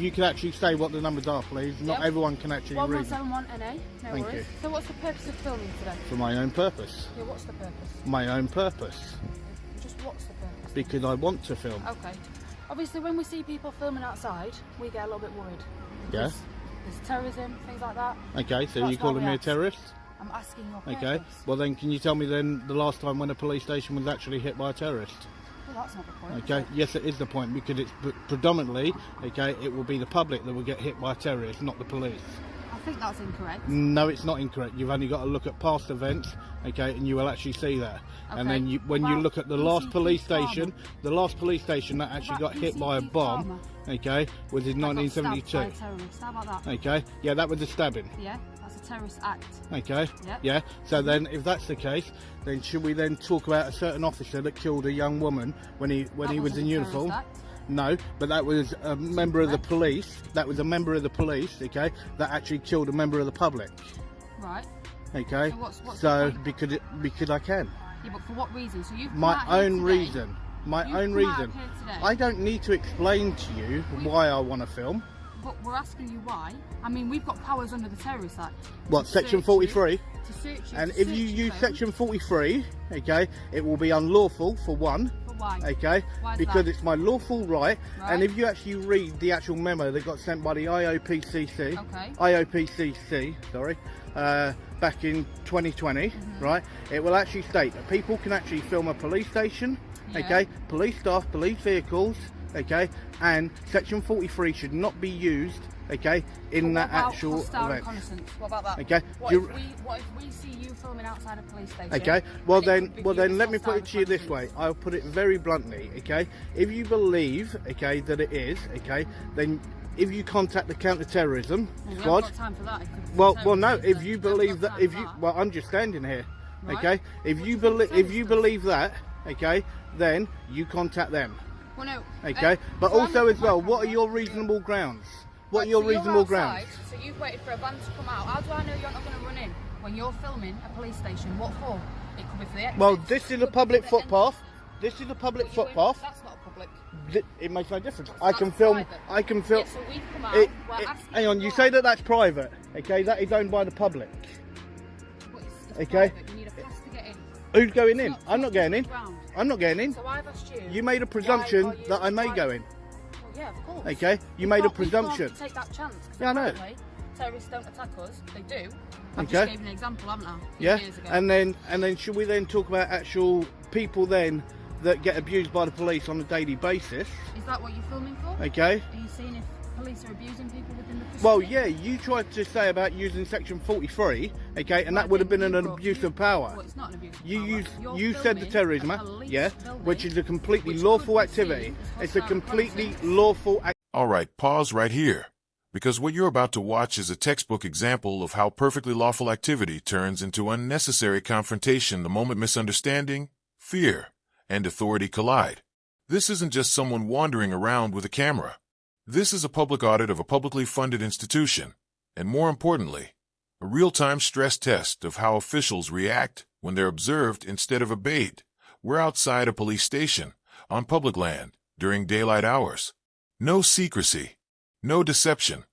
You can actually say what the numbers are, please. Not everyone can actually read. 1171 NA. No Thank worries. you. So what's the purpose of filming today? For my own purpose. Yeah, what's the purpose? My own purpose. Just what's the purpose? Because I want to film. Okay. Obviously, when we see people filming outside, we get a little bit worried. Yeah. There's terrorism, things like that. Okay, so That's you're calling me a terrorist? I'm asking your purpose. Okay. Well then, can you tell me then the last time when a police station was actually hit by a terrorist? Well, that's not the point. Okay. Yes, it is the point, because it's predominantly, okay, it will be the public that will get hit by terrorists, not the police. I think that's incorrect. No, it's not incorrect. You've only got to look at past events, okay, and you will actually see that. Okay. And then when you look at the last police station, that actually got hit by a bomb, okay, was in 1972. By a terrorist. How about that? Okay, yeah, that was a stabbing. Yeah, that's a terrorist act. Okay, Yep. yeah. So then, if that's the case, then should we then talk about a certain officer that killed a young woman when he was in uniform? No, but that was a member of the police. That was a member of the police, okay, that actually killed a member of the public. Right. Okay. So because I can. Yeah, but for what reason? So you've My own reason. My own reason. I don't need to explain to you why I want to film. But we're asking you why. I mean, we've got powers under the Terrorist Act. What, Section 43? To search you. And if you use Section 43, okay, it will be unlawful for one. Why? Okay, because it's my lawful right. Right. And if you actually read the actual memo that got sent by the IOPCC, sorry, back in 2020, right, it will actually state that people can actually film a police station, okay, police staff, police vehicles, okay, and Section 43 should not be used, okay, in that actual event. What about that? Okay. What if we see you filming outside a police station? Okay. Well then let me put it to you this way. I'll put it very bluntly. Okay. If you believe, okay, that it is, okay, then if you contact the counter-terrorism squad. Got time for that. Well, no. If you believe that, well, I'm just standing here. Right. Okay. If you believe that, okay, then you contact them. Well, no. Okay. But also as well, what are your reasonable grounds? What are your reasonable grounds? So you've waited for a van to come out. How do I know you're not going to run in when you're filming a police station? What for? It could be for the exit. Well, this is a public footpath. This is a public footpath. That's not public. It makes no difference. I can film. Private. I can film. Yeah, so we've come out. Hang on. You say that that's private. Okay, that is owned by the public. Okay. Private. You need a pass to get in. Who's going in? I'm not getting in. I'm not getting in. So I've asked you. You made a presumption that I may go in. Yeah, of course. Okay, you made a presumption. We can't take that chance. Yeah, I know. Terrorists don't attack us. They do. I Okay. just gave an example, haven't I? Yeah. And then should we then talk about actual people then that get abused by the police on a daily basis? Is that what you're filming for? Okay. Are you seeing if police are abusing people within the custody? Well, yeah, you tried to say about using Section 43, okay, and that would have been an abuse of power. Well, it's not an abuse of power. You said the terrorism, yeah, which is a completely lawful activity. It's a completely lawful activity. All right, pause right here, because what you're about to watch is a textbook example of how perfectly lawful activity turns into unnecessary confrontation the moment misunderstanding, fear, and authority collide. This isn't just someone wandering around with a camera. This is a public audit of a publicly funded institution, and more importantly, a real-time stress test of how officials react when they're observed instead of obeyed. We're outside a police station, on public land, during daylight hours. No secrecy, no deception,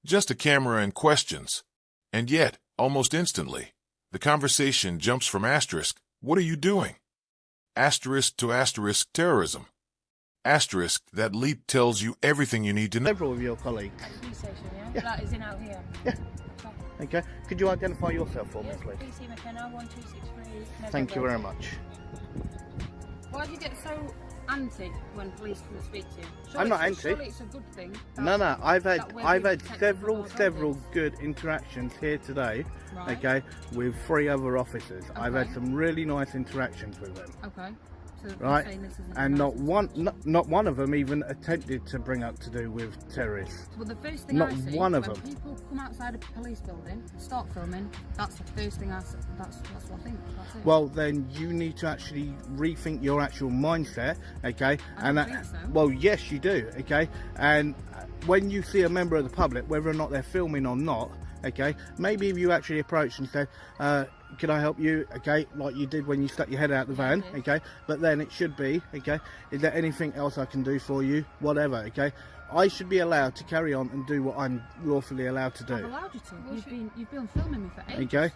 just a camera and questions. And yet, almost instantly, the conversation jumps from asterisk, what are you doing? Asterisk to asterisk terrorism. Asterisk, that leap tells you everything you need to know. Several of your colleagues. At the police station, yeah? That is in out here. Yeah. Okay. Could you identify yourself for me, please? PC McKenna, 1263. Thank you very much. Why do you get so anti when police come and speak to you? I'm not anti. Surely it's a good thing. No, I've had several good interactions here today. Right. Okay, with 3 other officers. Okay. I've had some really nice interactions with them. Okay. So Right, and not nice. one of them even attempted to bring up to do with terrorists. Well, the first thing Not I see one of when them. people come outside a police building, start filming, that's the first thing I see. That's what I think. That's it. Well, then you need to actually rethink your actual mindset, okay? I don't think so. Well, yes, you do, okay? And when you see a member of the public, whether or not they're filming or not, okay, maybe if you actually approached and said, can I help you, okay, like you did when you stuck your head out the van, okay, but then it should be, okay, is there anything else I can do for you, whatever, okay. I should be allowed to carry on and do what I'm lawfully allowed to do. I've allowed you to. You've been filming me for ages. Okay.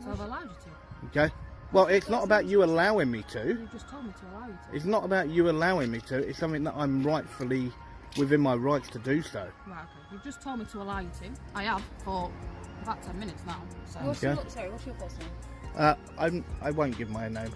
So I've allowed you to. Okay. Well, it's not about you allowing me to. You just told me to allow you to. It's not about you allowing me to. It's something that I'm rightfully within my rights to do so. Right, okay. You've just told me to allow you to. I have for about 10 minutes now. So. What's your first name? I won't give my name.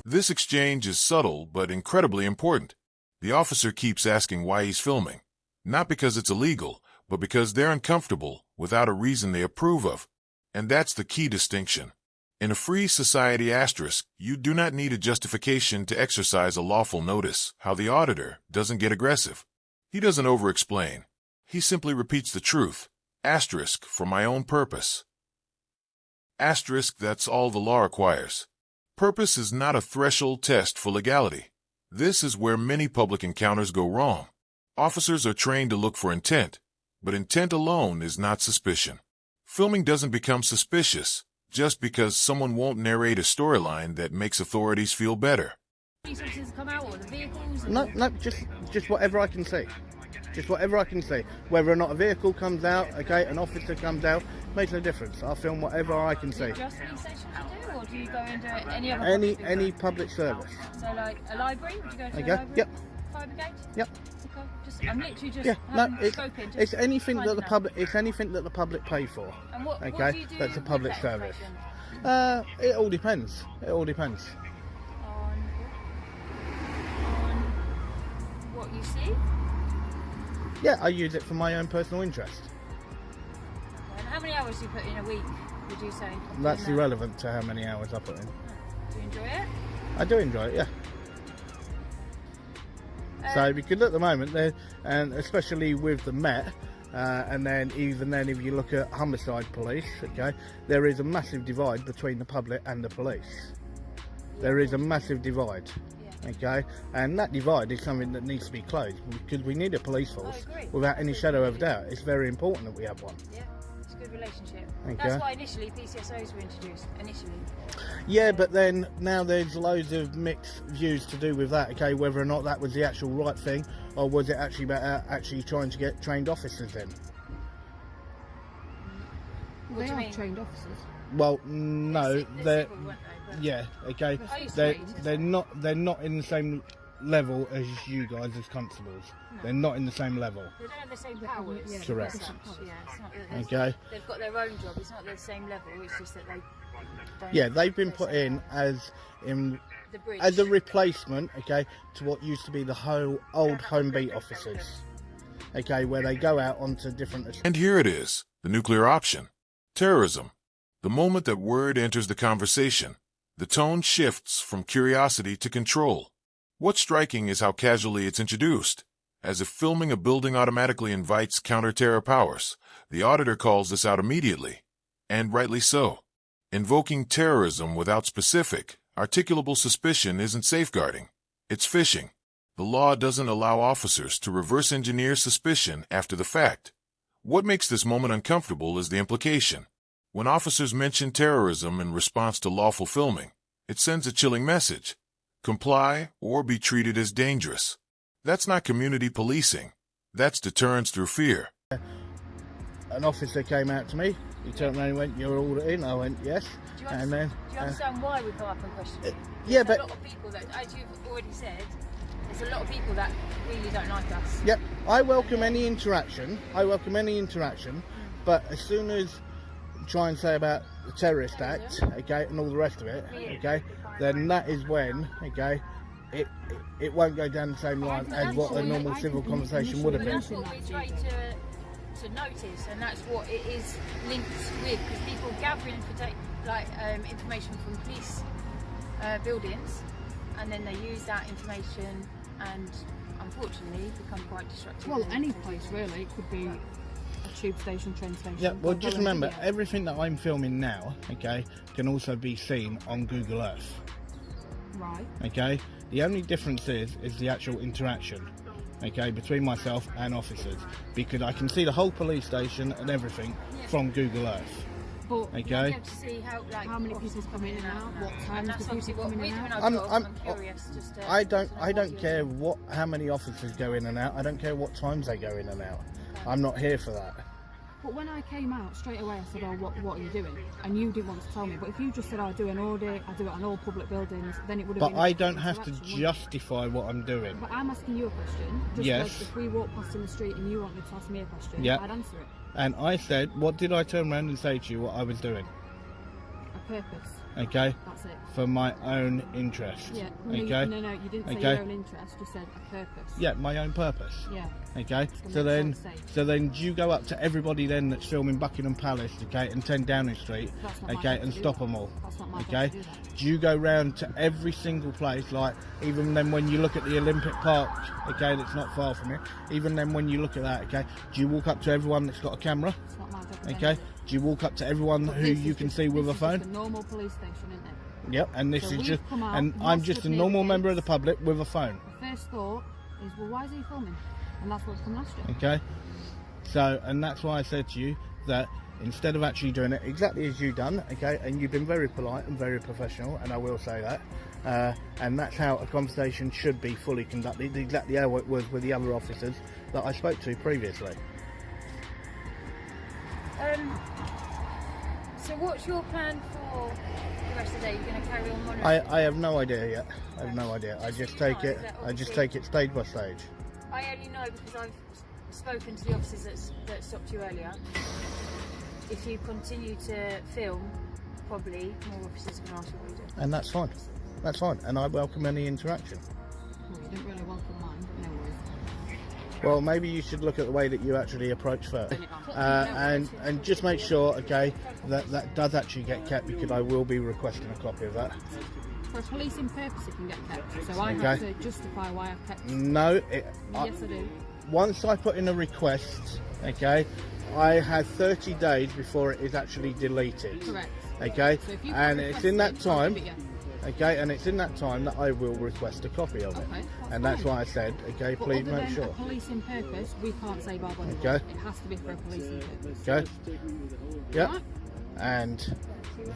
This exchange is subtle but incredibly important. The officer keeps asking why he's filming. Not because it's illegal, but because they're uncomfortable without a reason they approve of. And that's the key distinction. In a free society asterisk, you do not need a justification to exercise a lawful notice. How the auditor doesn't get aggressive. He doesn't over-explain. He simply repeats the truth. Asterisk, for my own purpose. Asterisk, that's all the law requires. Purpose is not a threshold test for legality. This is where many public encounters go wrong. Officers are trained to look for intent, but intent alone is not suspicion. Filming doesn't become suspicious just because someone won't narrate a storyline that makes authorities feel better. Police officers come out, or the vehicles? No, just whatever I can see. Just whatever I can see. Whether or not a vehicle comes out, okay, an officer comes out, makes no difference. I'll film whatever I can see. Just police station to do, or do you go into any other any public service. So like a library? Would you go to a Okay. library? Yep. Fire brigade? Yep. Okay. I'm literally just scoping. It's anything that the public. It's anything that the public pay for. And what do you do that's a public with that service. information? It all depends. It all depends. On what you see? Yeah, I use it for my own personal interest. Okay. And how many hours do you put in a week, would you say? That's irrelevant to how many hours I put in. Do you enjoy it? I do enjoy it, yeah. So because at the moment, and especially with the Met, and then even then if you look at homicide police, okay, there is a massive divide between the public and the police. There is a massive divide, okay, and that divide is something that needs to be closed because we need a police force without any shadow of doubt. It's very important that we have one. Yeah, it's a good relationship. Okay. That's why initially PCSOs were introduced, initially. Yeah, but then now there's loads of mixed views to do with that, okay, whether or not that was the actual right thing or was it actually about actually trying to get trained officers in. What do you mean? Trained officers? Well, no, they're civil, weren't they? yeah, okay, they're not in the same level as you guys as constables. No. They're not in the same level. They don't have the same powers. Yeah, correct. Yeah, it's not okay. They've got their own job. It's not the same level. It's just that they don't. Yeah, they've been put in as a replacement, okay, to what used to be the old home beat officers. Okay, where they go out onto different. And here it is, the nuclear option. Terrorism. The moment that word enters the conversation, the tone shifts from curiosity to control. What's striking is how casually it's introduced, as if filming a building automatically invites counter-terror powers. The auditor calls this out immediately, and rightly so. Invoking terrorism without specific, articulable suspicion isn't safeguarding. It's fishing. The law doesn't allow officers to reverse engineer suspicion after the fact. What makes this moment uncomfortable is the implication. When officers mention terrorism in response to lawful filming, it sends a chilling message. Comply or be treated as dangerous. That's not community policing. That's deterrence through fear. An officer came out to me. He turned around and went, "You're all in." I went, "Yes." Do you understand why we come up and question you? Yeah, there's but a lot of people that, as you've already said, there's a lot of people that really don't like us. Yep, I welcome any interaction. But as soon as try and say about the terrorist act, okay, and all the rest of it, okay, then that is when, okay, it won't go down the same line as what a normal civil conversation would have been. That's what we try to notice, and that's what it is linked with, because people gathering information from police buildings, and then they use that information and unfortunately become quite destructive. Well, any place really. It could be a tube station, train station. Yeah, well, just remember, everything that I'm filming now, okay, can also be seen on Google Earth. Right. Okay, the only difference is the actual interaction. okay, between myself and officers, because I can see the whole police station and everything from Google Earth. But okay. To see how many people come in and out, what times the people come in and out. I'm curious. I don't care how many officers go in and out. I don't care what times they go in and out. Okay. I'm not here for that. But when I came out, straight away I said, oh, what are you doing? And you didn't want to tell me. But if you just said, I do an audit, I do it on all public buildings, then it would have been... But I don't have to justify what I'm doing. But I'm asking you a question. Just yes. Like if we walk past in the street and you wanted to ask me a question, I'd answer it. And I said, what did I turn around and say to you what I was doing? A purpose. Okay? That's it. For my own interest. Yeah. Okay? No, you didn't say your own interest, you said a purpose. Yeah, my own purpose. Yeah. Okay? So then do you go up to everybody then that's filming Buckingham Palace, okay, and 10 Downing Street, okay, and stop them all? That's not my okay? job to do that. Do you go round to every single place, like even then when you look at the Olympic Park, okay, that's not far from here, even then when you look at that, okay, do you walk up to everyone that's got a camera? It's not my job. Okay? Do you walk up to everyone who you can see with a phone? This is just a normal police station, isn't it? Yep, and this So is just, out, and I'm just a normal member of the public with a phone. The first thought is, well, why is he filming? And that's what's come last year. Okay, so, and that's why I said to you that instead of actually doing it exactly as you've done, okay, and you've been very polite and very professional, and I will say that, and that's how a conversation should be fully conducted, exactly how it was with the other officers that I spoke to previously. So what's your plan for the rest of the day? You're going to carry on monitoring? I have no idea yet. I have no idea. I just take it stage by stage. I only know because I've spoken to the officers that stopped you earlier. If you continue to film, probably more officers are going to ask you what you do. And that's fine. That's fine. And I welcome any interaction. Well, you didn't really welcome mine, but no worries. Well, maybe you should look at the way that you actually approach first, and just make sure, okay, that does actually get kept, because I will be requesting a copy of that. For a policing purpose, it can get kept. So I have to justify why I've kept it. No, yes, I do. Once I put in a request, okay, I have 30 days before it is actually deleted. Correct. Okay, so and it's in that time. Okay, and it's in that time that I will request a copy of it. Okay, and that's why I said, okay, but please make sure. A policing purpose, we can't save our body. Okay. It has to be for a policing purpose. Okay. Yep. Right. And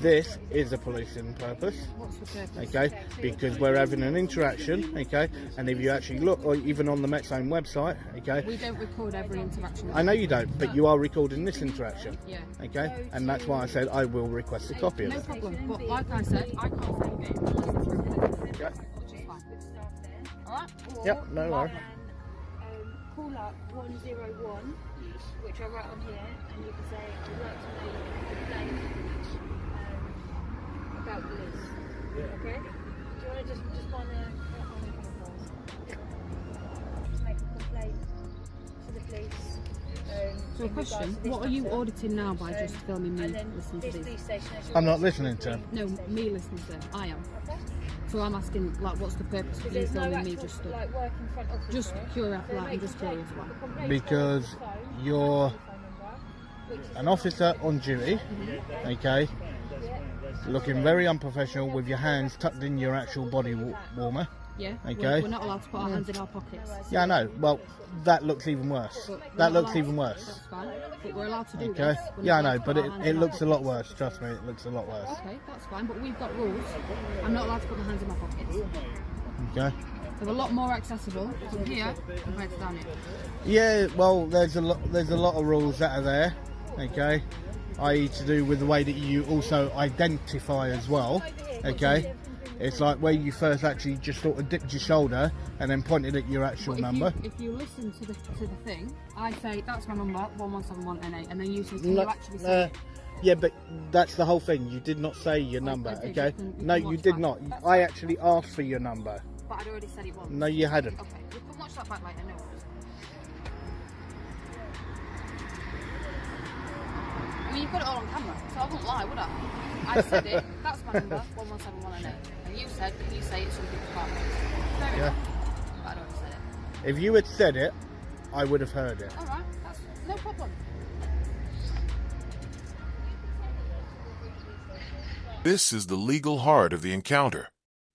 this is a policing purpose. What's the purpose? Okay, because we're having an interaction. Okay, and if you actually look, or even on the Met Zone website, okay. We don't record every interaction. I know you don't, but you are recording this interaction. Yeah. Okay, and that's why I said I will request a copy of it. No problem. But like I said, I can't save it unless it's for a policing purpose. Okay. Which is fine. Alright? Yep, no worries. Call up 101, which I write on here, and you can say, I'd like to make a complaint about police. Okay? Do you want to just find just make a complaint to the police? So a question, what are you auditing now by just filming me listening to this? I'm not listening to him. No, me listening to them. I am. So I'm asking, like, what's the purpose of you filming me just to... Just curious, like, I'm just curious why. Because you're an officer on duty, okay, looking very unprofessional with your hands tucked in your actual body warmer. Yeah, okay. We're not allowed to put our hands in our pockets. Yeah, I know. Well, that looks even worse. That looks even worse. That's fine. But we're allowed to do okay. this. Yeah, I know, but it looks a lot worse. Trust me, it looks a lot worse. Okay, that's fine. But we've got rules. I'm not allowed to put my hands in my pockets. Okay. They're a lot more accessible from here compared to down here. Yeah, well, there's a lot of rules that are there. Okay, i.e. to do with the way that you also identify as well. Okay. It's like where you first actually just sort of dipped your shoulder and then pointed at your actual number. If you listen to the thing, I say that's my number 11718, and then you say, can you actually say it? Yeah, but that's the whole thing. You did not say your number, okay? No, you did not. I actually asked for your number. But I'd already said it once. No, you hadn't. Okay, we can watch that back later. No worries. I mean, you've got it all on camera, so I wouldn't lie, would I? I said it. That's my number 11718. You said, can you say it's something about me? Fair enough. But I'd already said it. If you had said it, I would have heard it. Alright, that's no problem. This is the legal heart of the encounter.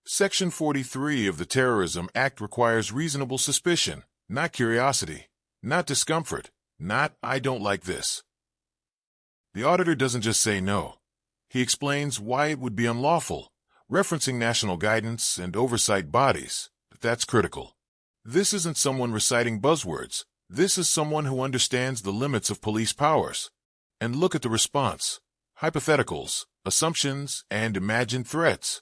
Section 43 of the Terrorism Act requires reasonable suspicion, not curiosity, not discomfort, not "I don't like this." The auditor doesn't just say no. He explains why it would be unlawful, referencing national guidance and oversight bodies. That's critical. This isn't someone reciting buzzwords. This is someone who understands the limits of police powers. And look at the response. Hypotheticals, assumptions, and imagined threats.